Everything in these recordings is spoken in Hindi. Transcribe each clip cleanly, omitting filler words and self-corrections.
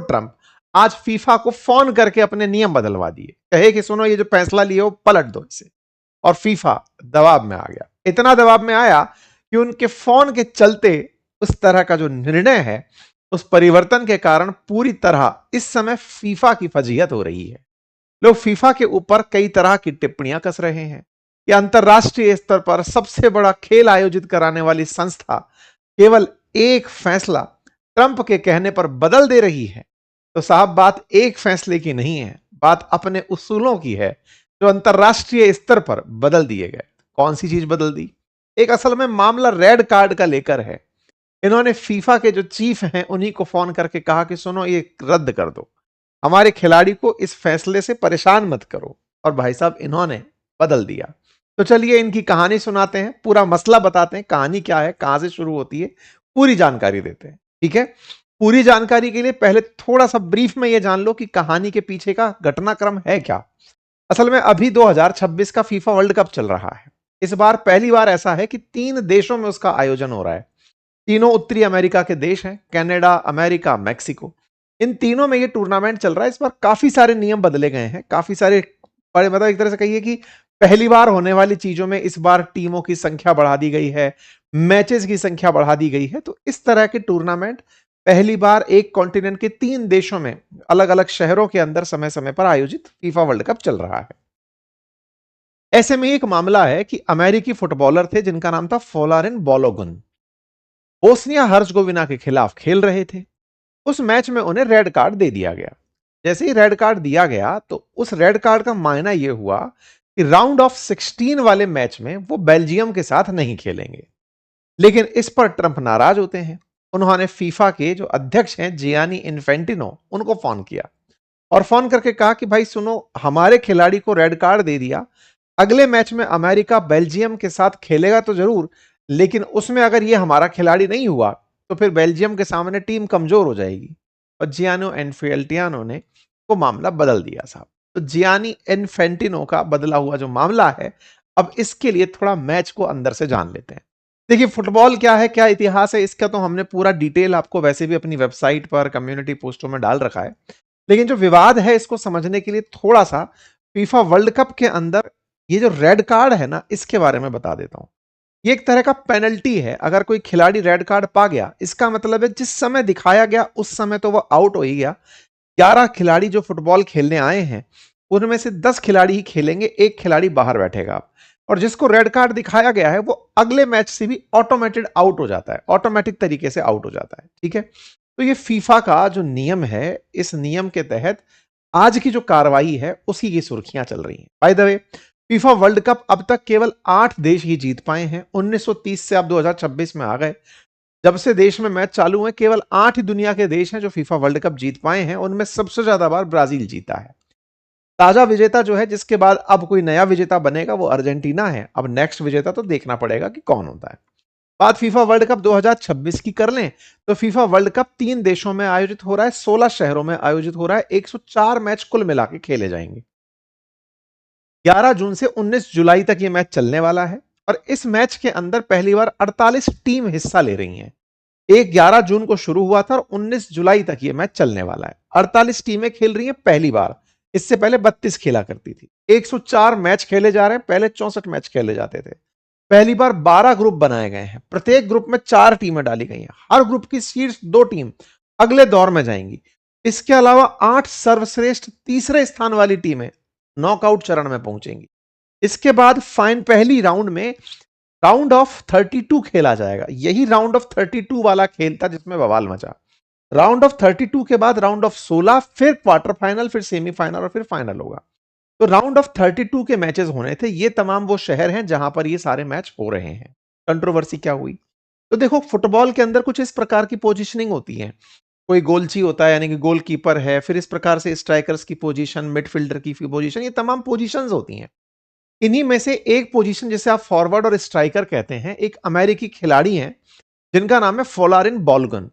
ट्रंप आज फीफा को फोन करके अपने नियम बदलवा दिए, कहे कि सुनो ये जो फैसला लिए हो पलट दो इसे। और फीफा दबाव में आ गया, इतना दबाव में आया कि उनके फोन के चलते उस तरह का जो निर्णय है, उस परिवर्तन के कारण पूरी तरह इस समय फीफा की फजीहत हो रही है। लोग फीफा के ऊपर कई तरह की टिप्पणियां कस रहे हैं कि अंतरराष्ट्रीय स्तर पर सबसे बड़ा खेल आयोजित कराने वाली संस्था केवल एक फैसला ट्रंप के कहने पर बदल दे रही है। तो साहब बात एक फैसले की नहीं है, बात अपने उसूलों की है जो अंतरराष्ट्रीय स्तर पर बदल दिए गए। कौन सी चीज बदल दी? एक असल में मामला रेड कार्ड का लेकर है। इन्होंने फीफा के जो चीफ हैं उन्हीं को फोन करके कहा कि सुनो ये रद्द कर दो, हमारे खिलाड़ी को इस फैसले से परेशान मत करो। और भाई साहब इन्होंने बदल दिया। तो चलिए इनकी कहानी सुनाते हैं, पूरा मसला बताते हैं, कहानी क्या है, कहां से शुरू होती है, पूरी जानकारी देते हैं। ठीक है, पूरी जानकारी के लिए पहले थोड़ा सा ब्रीफ में यह जान लो कि कहानी के पीछे का घटनाक्रम है क्या। असल में अभी 2026 का फीफा वर्ल्ड कप चल रहा है। इस बार पहली बार ऐसा है कि 3 देशों में उसका आयोजन हो रहा है। तीनों उत्तरी अमेरिका के देश हैं, कनाडा, अमेरिका, मैक्सिको। इन तीनों में ये टूर्नामेंट चल रहा है। इस बार काफी सारे नियम बदले गए हैं, काफी सारे बड़े, मतलब एक तरह से कहिए कि पहली बार होने वाली चीजों में इस बार टीमों की संख्या बढ़ा दी गई है, मैचेस की संख्या बढ़ा दी गई है। तो इस तरह के टूर्नामेंट पहली बार एक कॉन्टिनेंट के 3 देशों में अलग अलग शहरों के अंदर समय समय पर आयोजित फीफा वर्ल्ड कप चल रहा है। ऐसे में एक मामला है कि अमेरिकी फुटबॉलर थे जिनका नाम था फोलारिन बोलोगुन, बोस्निया हर्जगोविना के खिलाफ खेल रहे थे। उस मैच में उन्हें रेड कार्ड दे दिया गया। जैसे ही रेड कार्ड दिया गया तो उस रेड कार्ड का मायना यह हुआ कि राउंड ऑफ 16 वाले मैच में वो बेल्जियम के साथ नहीं खेलेंगे। लेकिन इस पर ट्रंप नाराज होते हैं। उन्होंने फीफा के जो अध्यक्ष हैं जियानी इन्फेंटिनो, उनको फोन किया और फोन करके कहा कि भाई सुनो, हमारे खिलाड़ी को रेड कार्ड दे दिया, अगले मैच में अमेरिका बेल्जियम के साथ खेलेगा तो जरूर, लेकिन उसमें अगर ये हमारा खिलाड़ी नहीं हुआ तो फिर बेल्जियम के सामने टीम कमजोर हो जाएगी। और जियानो इन्फेंटिनो ने वो मामला बदल दिया साहब। तो जियानी इन्फेंटिनो का बदला हुआ जो मामला है, अब इसके लिए थोड़ा मैच को अंदर से जान लेते हैं। देखिए फुटबॉल क्या है, क्या इतिहास है, इसका तो हमने पूरा डिटेल आपको वैसे भी अपनी वेबसाइट पर कम्युनिटी पोस्टों में डाल रखा है। लेकिन जो विवाद है इसको समझने के लिए थोड़ा सा फीफा वर्ल्ड कप के अंदर ये जो रेड कार्ड है ना, इसके बारे में बता देता हूं। ये एक तरह का पेनल्टी है। अगर कोई खिलाड़ी रेड कार्ड पा गया, इसका मतलब है जिस समय दिखाया गया उस समय तो वो आउट हो ही गया। 11 खिलाड़ी जो फुटबॉल खेलने आए हैं उनमें से 10 खिलाड़ी ही खेलेंगे, एक खिलाड़ी बाहर बैठेगा। और जिसको रेड कार्ड दिखाया गया है वो अगले मैच से भी ऑटोमेटेड आउट हो जाता है, ऑटोमेटिक तरीके से आउट हो जाता है। ठीक है, तो ये फीफा का जो नियम है, इस नियम के तहत आज की जो कार्रवाई है उसी की सुर्खियां चल रही हैं। By the way, FIFA world cup अब तक केवल 8 देश ही जीत पाए हैं। 1930 से अब 2026 में आ गए। जब से देश में मैच चालू हुए केवल 8 ही दुनिया के देश हैं जो फीफा वर्ल्ड कप जीत पाए हैं। उनमें सबसे ज्यादा बार ब्राजील जीता है। ताजा विजेता जो है, जिसके बाद अब कोई नया विजेता बनेगा, वो अर्जेंटीना है। अब नेक्स्ट विजेता तो देखना पड़ेगा कि कौन होता है। बात फीफा वर्ल्ड कप 2026 की कर लें तो फीफा वर्ल्ड कप 3 देशों में आयोजित हो रहा है, 16 शहरों में आयोजित हो रहा है। 104 मैच कुल मिला के खेले जाएंगे। 11 जून से 19 जुलाई तक ये मैच चलने वाला है। और इस मैच के अंदर पहली बार 48 टीम हिस्सा ले रही हैं। एक 11 जून को शुरू हुआ था और 19 जुलाई तक ये मैच चलने वाला है। 48 टीमें खेल रही हैं पहली बार। इससे पहले 32 खेला करती थी। 104 मैच खेले जा रहे हैं, पहले 64 मैच खेले जाते थे। पहली बार 12 ग्रुप बनाए गए हैं। प्रत्येक ग्रुप में 4 टीमें डाली गई हैं। हर ग्रुप की शीर्ष 2 टीम अगले दौर में जाएंगी। इसके अलावा 8 सर्वश्रेष्ठ तीसरे स्थान वाली टीमें नॉकआउट चरण में पहुंचेंगी। इसके बाद पहली राउंड में राउंड ऑफ 32 खेला जाएगा। यही राउंड ऑफ 32 वाला खेल था जिसमें बवाल मचा। राउंड ऑफ 32 के बाद राउंड ऑफ 16, फिर क्वार्टर फाइनल, फिर सेमीफाइनल और फिर फाइनल होगा। तो राउंड ऑफ 32 के मैचेस होने थे। ये तमाम वो शहर हैं जहां पर ये सारे मैच हो रहे हैं। कंट्रोवर्सी क्या हुई? तो देखो, फुटबॉल के अंदर कुछ इस प्रकार की पोजीशनिंग होती है। कोई गोलची होता है, यानी कि गोलकीपर है, फिर इस प्रकार से स्ट्राइकर्स की पोजीशन, मिडफील्डर की पोजीशन, ये तमाम पोजीशंस होती हैं। इन्हीं में से एक पोजीशन जिसे आप फॉरवर्ड और स्ट्राइकर कहते हैं, एक अमेरिकी खिलाड़ी हैं जिनका नाम है फोलारिन बोलोगुन,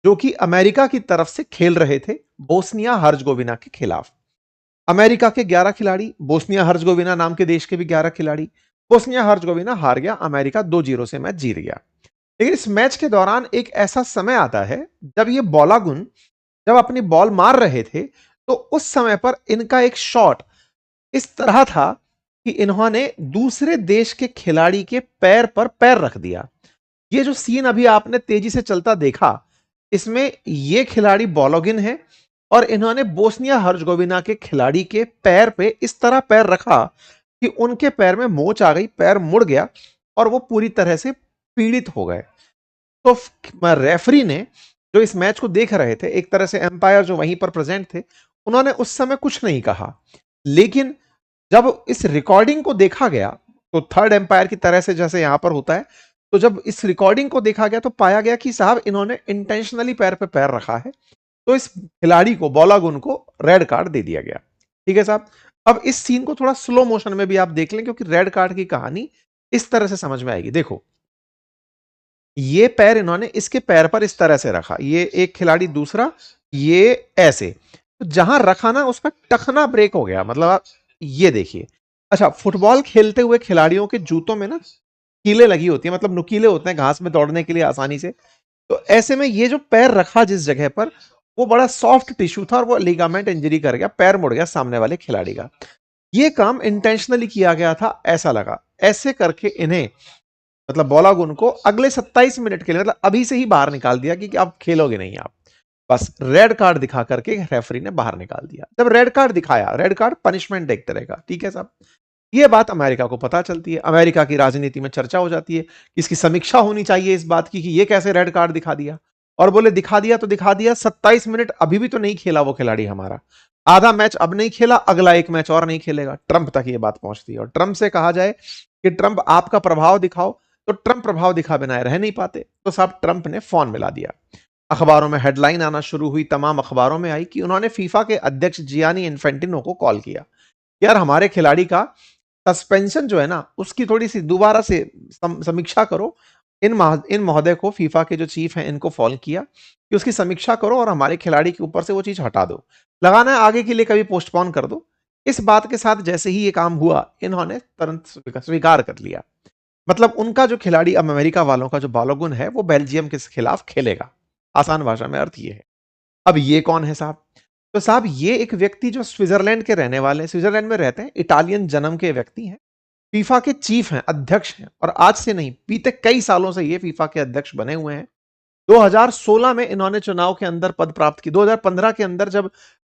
जो कि अमेरिका की तरफ से खेल रहे थे बोस्निया हर्जगोविना के खिलाफ। अमेरिका के 11 खिलाड़ी, बोस्निया हर्जगोविना नाम के देश के भी 11 खिलाड़ी। बोस्निया हर्जगोविना हार गया, अमेरिका 2-0 से मैच जीत गया। लेकिन इस मैच के दौरान एक ऐसा समय आता है जब ये बोलोगुन जब अपनी बॉल मार रहे थे तो उस समय पर इनका एक शॉट इस तरह था कि इन्होंने दूसरे देश के खिलाड़ी के पैर पर पैर रख दिया। ये जो सीन अभी आपने तेजी से चलता देखा, इसमें ये खिलाड़ी बोलोगिन है और इन्होंने बोस्निया हर्जगोविना के खिलाड़ी के पैर पे इस तरह पैर रखा कि उनके पैर में मोच आ गई, पैर मुड़ गया और वो पूरी तरह से पीड़ित हो गए। तो रेफरी ने, जो इस मैच को देख रहे थे, एक तरह से एम्पायर जो वहीं पर प्रेजेंट थे, उन्होंने उस समय कुछ नहीं कहा। लेकिन जब इस रिकॉर्डिंग को देखा गया तो थर्ड एम्पायर की तरह से जैसे यहां पर होता है, तो जब इस रिकॉर्डिंग को देखा गया तो पाया गया कि साहब इन्होंने इंटेंशनली पैर पे पैर रखा है, तो इस खिलाड़ी को, बोलागुन को रेड कार्ड दे दिया गया। ठीक है साहब। अब इस सीन को थोड़ा स्लो मोशन में भी आप देख लें, क्योंकि रेड कार्ड की कहानी इस तरह से समझ में आएगी। देखो, ये पैर इन्होंने इसके पैर पर इस तरह से रखा, ये एक खिलाड़ी, दूसरा ये ऐसे, तो जहां रखा ना उसमें टखना ब्रेक हो गया। मतलब आप ये देखिए। अच्छा, फुटबॉल खेलते हुए खिलाड़ियों के जूतों में ना कीलें लगी होती है, मतलब नुकीले होते हैं घास में दौड़ने के लिए आसानी से। तो ऐसे में ये जो पैर रखा जिस जगह पर, वो बड़ा सॉफ्ट टिश्यू था और वो लिगामेंट इंजरी कर गया, पैर मुड़ गया सामने वाले खिलाड़ी का। ये काम इंटेंशनली किया गया था ऐसा लगा। ऐसे करके इन्हें, मतलब बोलागुन को अगले 27 मिनट के लिए, मतलब अभी से ही बाहर निकाल दिया कि आप खेलोगे नहीं आप। बस रेड कार्ड दिखा करके रेफरी ने बाहर निकाल दिया। जब रेड कार्ड दिखाया, रेड कार्ड पनिशमेंट देखते रहेगा, ठीक है साहब। ये बात अमेरिका को पता चलती है, अमेरिका की राजनीति में चर्चा हो जाती है कि इसकी समीक्षा होनी चाहिए इस बात की कि ये कैसे रेड कार्ड दिखा दिया। और बोले दिखा दिया तो दिखा दिया, 27 मिनट अभी भी तो नहीं खेला वो खिलाड़ी हमारा, आधा मैच अब नहीं खेला, अगला एक मैच और नहीं खेलेगा। ट्रंप तक ये बात पहुंचती है और ट्रंप से कहा जाए कि ट्रंप आपका प्रभाव दिखाओ, तो ट्रंप प्रभाव दिखा बिना रह नहीं पाते। तो साहब ट्रंप ने फोन मिला दिया। अखबारों में हेडलाइन आना शुरू हुई, तमाम अखबारों में आई कि उन्होंने फीफा के अध्यक्ष जियानी इन्फेंटिनो को कॉल किया, यार हमारे खिलाड़ी का सस्पेंशन जो है ना, उसकी थोड़ी सी दोबारा से समीक्षा करो। इन महोदय को, फीफा के जो चीफ हैं, इनको फोन किया कि उसकी समीक्षा करो और हमारे खिलाड़ी के ऊपर से वो चीज हटा दो, लगाना है आगे के लिए कभी पोस्टपोन कर दो। इस बात के साथ जैसे ही ये काम हुआ, इन्होंने तुरंत स्वीकार कर लिया। मतलब उनका जो खिलाड़ी, अब अमेरिका वालों का जो बालोगुन है, वो बेल्जियम के खिलाफ खेलेगा। आसान भाषा में अर्थ ये है। अब ये कौन है साहब? तो साहब ये एक व्यक्ति जो स्विट्जरलैंड के रहने वाले हैं, स्विट्जरलैंड में रहते हैं, इटालियन जन्म के व्यक्ति हैं, फीफा के चीफ हैं, अध्यक्ष हैं, और आज से नहीं, बीते कई सालों से ये फीफा के अध्यक्ष बने हुए हैं। 2016 में इन्होंने चुनाव के अंदर पद प्राप्त की। 2015 के अंदर जब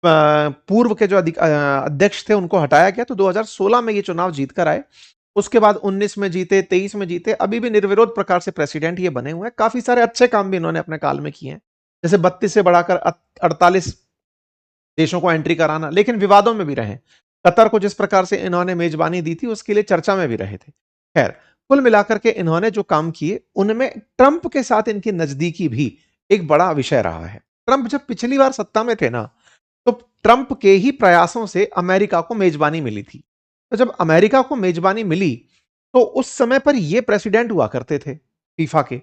पूर्व के जो अध्यक्ष थे उनको हटाया गया, तो 2016 में ये चुनाव जीत कर आए। उसके बाद 19 में जीते, 23 में जीते, अभी भी निर्विरोध प्रकार से प्रेसिडेंट ये बने हुए हैं। काफी सारे अच्छे काम भी इन्होंने अपने काल में किए हैं, जैसे 32 से बढ़ाकर 48 देशों को एंट्री कराना, लेकिन विवादों में भी रहे। कतर को जिस प्रकार से इन्होंने मेजबानी दी थी, उसके लिए चर्चा में भी रहे थे। खैर, कुल मिलाकर के इन्होंने जो काम किए, उनमें ट्रंप के साथ इनकी नजदीकी भी एक बड़ा विषय रहा है। ट्रंप जब पिछली बार सत्ता में थे ना, तो ट्रंप के ही प्रयासों से अमेरिका को मेजबानी मिली थी। तो जब अमेरिका को मेजबानी मिली, तो उस समय पर ये प्रेसिडेंट हुआ करते थे फीफा के।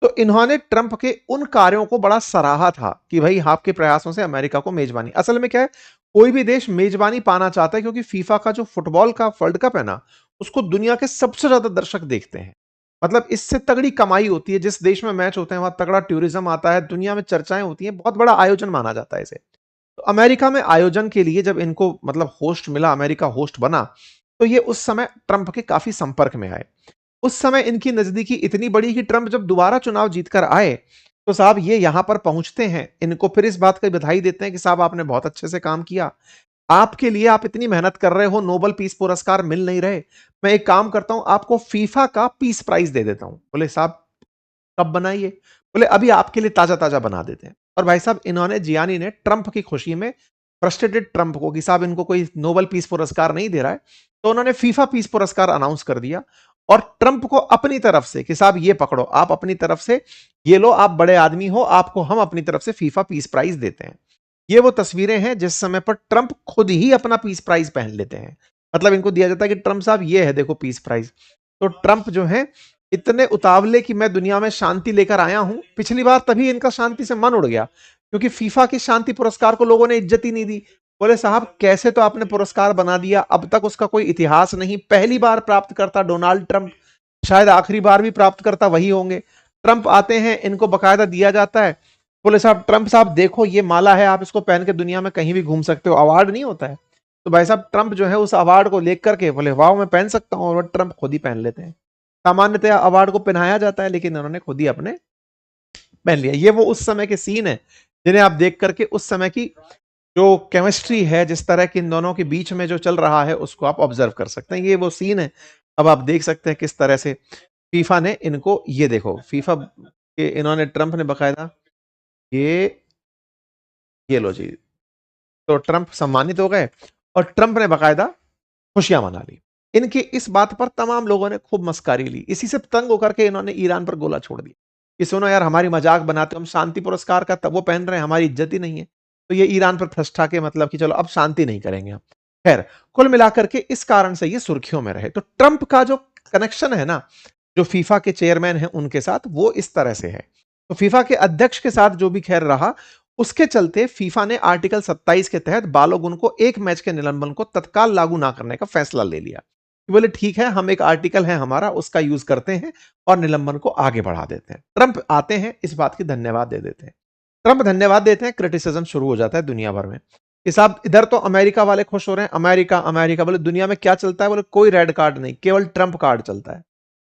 तो इन्होंने ट्रंप के उन कार्यों को बड़ा सराहा था कि भाई आपके प्रयासों से अमेरिका को मेजबानी, असल में क्या है, कोई भी देश मेजबानी पाना चाहता है, क्योंकि फीफा का जो फुटबॉल का वर्ल्ड कप है ना, उसको दुनिया के सबसे ज्यादा दर्शक देखते हैं। मतलब इससे तगड़ी कमाई होती है, जिस देश में मैच होते हैं वहां तगड़ा टूरिज्म आता है, दुनिया में चर्चाएं होती हैं, बहुत बड़ा आयोजन माना जाता है इसे। तो अमेरिका में आयोजन के लिए जब इनको मतलब होस्ट मिला, अमेरिका होस्ट बना, तो ये उस समय ट्रंप के काफी संपर्क में आए। उस समय इनकी नजदीकी इतनी बड़ी कि ट्रंप जब दोबारा चुनाव जीतकर आए, तो साहब ये यहां पर पहुंचते हैं, इनको फिर इस बात की बधाई देते हैं कि साहब आपने बहुत अच्छे से काम किया, आपके लिए आप इतनी मेहनत कर रहे हो, नोबेल पीस पुरस्कार मिल नहीं रहे, मैं एक काम करता हूं, आपको फीफा का पीस प्राइज दे देता हूं। बोले साहब कब बनाइए? बोले अभी आपके लिए ताजा ताजा बना देते हैं। और भाई साहब इन्होंने, जियानी ने, ट्रंप की खुशी में, फ्रस्ट्रेटेड ट्रंप को कि साहब इनको कोई नोबेल पीस पुरस्कार नहीं दे रहा है, तो उन्होंने फीफा पीस पुरस्कार अनाउंस कर दिया। और ट्रंप को अपनी तरफ से कि साहब ये पकड़ो, आप अपनी तरफ से ये लो, आप बड़े आदमी हो, आपको हम अपनी तरफ से फीफा पीस प्राइज देते हैं। ये वो तस्वीरें हैं जिस समय पर ट्रंप खुद ही अपना पीस प्राइज पहन लेते हैं। मतलब इनको दिया जाता है कि ट्रंप साहब ये है, देखो पीस प्राइज। तो ट्रंप जो है इतने उतावले कि मैं दुनिया में शांति लेकर आया हूं। पिछली बार तभी इनका शांति से मन उड़ गया, क्योंकि फीफा के शांति पुरस्कार को लोगों ने इज्जत ही नहीं दी। बोले साहब कैसे तो आपने पुरस्कार बना दिया, अब तक उसका कोई इतिहास नहीं, पहली बार प्राप्त करता डोनाल्ड ट्रंप, शायद आखिरी बार भी प्राप्त करता वही होंगे। ट्रंप आते हैं, इनको बकायदा दिया जाता है, बोले साहब ट्रंप साहब देखो ये माला है, आप इसको पहन के दुनिया में कहीं भी घूम सकते हो, अवार्ड नहीं होता है। तो भाई साहब ट्रंप जो है उस अवार्ड को लेकर के बोले वाह मैं पहन सकता हूँ, और ट्रंप खुद ही पहन लेते हैं। सामान्यतः अवार्ड को पहनाया जाता है, लेकिन उन्होंने खुद ही अपने पहन लिया। ये वो उस समय के सीन है जिन्हें आप देख करके उस समय की जो केमिस्ट्री है, जिस तरह की इन दोनों के बीच में जो चल रहा है, उसको आप ऑब्जर्व कर सकते हैं। ये वो सीन है। अब आप देख सकते हैं किस तरह से फीफा ने इनको, ये देखो फीफा के इन्होंने, ट्रंप ने बकायदा ये ये लो जी, तो ट्रंप सम्मानित हो गए और ट्रंप ने बकायदा खुशियां मना ली। इनकी इस बात पर तमाम लोगों ने खूब मस्कारी ली। इसी से तंग होकर के इन्होंने ईरान पर गोला छोड़ दिया कि सुनो यार, हमारी मजाक बनाते हो, हम शांति पुरस्कार का तब वो पहन रहे हैं, हमारी इज्जत ही नहीं है। तो ये ईरान पर फंसठा के मतलब कि चलो अब शांति नहीं करेंगे हम। खैर, कुल मिलाकर के इस कारण से ये सुर्खियों में रहे। तो ट्रंप का जो कनेक्शन है ना, जो फीफा के चेयरमैन है उनके साथ, वो इस तरह से है। तो फीफा के अध्यक्ष के साथ जो भी खैर रहा, उसके चलते फीफा ने आर्टिकल 27 के तहत बालोगुन को एक मैच के निलंबन को तत्काल लागू ना करने का फैसला ले लिया। कि बोले ठीक है, हम एक आर्टिकल है हमारा, उसका यूज करते हैं और निलंबन को आगे बढ़ा देते हैं। ट्रंप आते हैं, इस बात की धन्यवाद दे देते हैं। ट्रंप धन्यवाद देते हैं, क्रिटिसिज्म शुरू हो जाता है दुनिया भर में कि साहब इधर तो अमेरिका वाले खुश हो रहे हैं, अमेरिका अमेरिका, बोले दुनिया में क्या चलता है, बोले कोई रेड कार्ड नहीं, केवल ट्रंप कार्ड चलता है।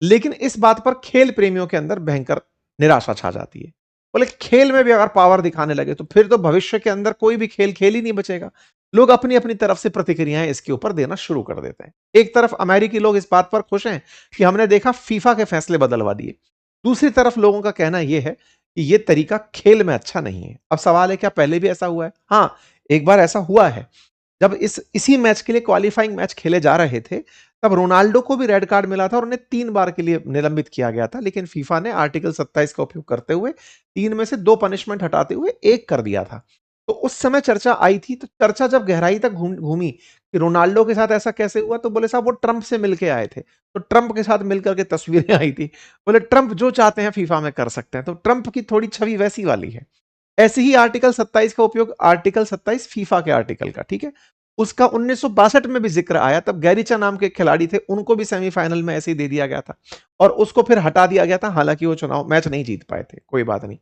लेकिन इस बात पर खेल प्रेमियों के अंदर भयंकर निराशा छा जाती है। बोले खेल में भी अगर पावर दिखाने लगे तो फिर तो भविष्य के अंदर कोई भी खेल खेल ही नहीं बचेगा। लोग अपनी अपनी तरफ से प्रतिक्रियाएं इसके ऊपर देना शुरू कर देते हैं। एक तरफ अमेरिकी लोग इस बात पर खुश हैं कि हमने देखा फीफा के फैसले बदलवा दिए। दूसरी तरफ लोगों का कहना यह है कि यह तरीका खेल में अच्छा नहीं है। अब सवाल है क्या पहले भी ऐसा हुआ है? हाँ, एक बार ऐसा हुआ है। जब इसी मैच के लिए क्वालिफाइंग मैच खेले जा रहे थे, तब रोनाल्डो को भी रेड कार्ड मिला था और उन्हें 3 बार के लिए निलंबित किया गया था। लेकिन फीफा ने आर्टिकल 27 का उपयोग करते हुए 3 में से 2 पनिशमेंट हटाते हुए 1 कर दिया था। तो उस समय चर्चा आई थी, तो चर्चा जब गहराई तक घूमी कि रोनाल्डो के साथ ऐसा कैसे हुआ, तो बोले साहब वो ट्रंप से मिलके आए थे। तो ट्रंप के साथ मिलकर के तस्वीरें आई थी। बोले ट्रंप जो चाहते हैं फीफा में कर सकते हैं। तो ट्रंप की थोड़ी छवि वैसी वाली है। ऐसे ही आर्टिकल 27 का उपयोग, आर्टिकल 27 फीफा के आर्टिकल का, ठीक है, उसका 1962 में भी जिक्र आया। तब गैरिचा नाम के खिलाड़ी थे, उनको भी सेमीफाइनल में ऐसे ही दे दिया गया था और उसको फिर हटा दिया गया था। हालांकि वो चुनाव मैच नहीं जीत पाए थे, कोई बात नहीं।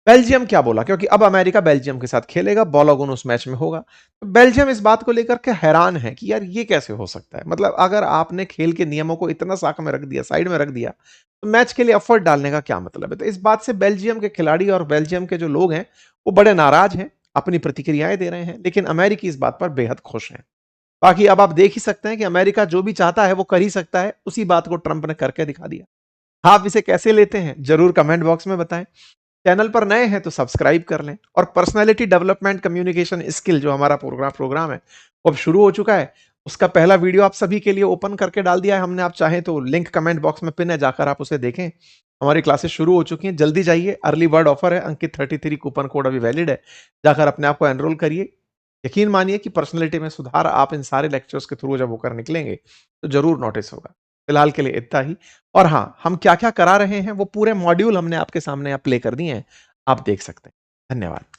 बेल्जियम क्या बोला, क्योंकि अब अमेरिका बेल्जियम के साथ खेलेगा, बॉलोगुन उस मैच में होगा। तो बेल्जियम इस बात को लेकर के हैरान है कि यार ये कैसे हो सकता है। मतलब अगर आपने खेल के नियमों को इतना साक में रख दिया, साइड में रख दिया, तो मैच के लिए एफर्ट डालने का क्या मतलब है। तो इस बात से बेल्जियम के खिलाड़ी और बेल्जियम के जो लोग हैं वो बड़े नाराज हैं, अपनी प्रतिक्रियाएं दे रहे हैं। लेकिन अमेरिकी इस बात पर बेहद खुश हैं। बाकी अब आप देख ही सकते हैं कि अमेरिका जो भी चाहता है वो कर ही सकता है। उसी बात को ट्रंप ने करके दिखा दिया। आप इसे कैसे लेते हैं जरूर कमेंट बॉक्स में बताएं। चैनल पर नए हैं तो सब्सक्राइब कर लें। और पर्सनैलिटी डेवलपमेंट कम्युनिकेशन स्किल जो हमारा प्रोग्राम है वो अब शुरू हो चुका है। उसका पहला वीडियो आप सभी के लिए ओपन करके डाल दिया है हमने। आप चाहें तो लिंक कमेंट बॉक्स में पिन है, जाकर आप उसे देखें। हमारी क्लासेस शुरू हो चुकी हैं, जल्दी जाइए। अर्ली बर्ड ऑफर है, अंकित 33 कूपन कोड अभी वैलिड है। जाकर अपने आप को एनरोल करिए। यकीन मानिए कि पर्सनैलिटी में सुधार आप इन सारे लेक्चर्स के थ्रू जब होकर निकलेंगे तो जरूर नोटिस होगा। फिलहाल के लिए इतना ही। और हाँ, हम क्या क्या करा रहे हैं वो पूरे मॉड्यूल हमने आपके सामने आप प्ले कर दिए हैं, आप देख सकते हैं। धन्यवाद।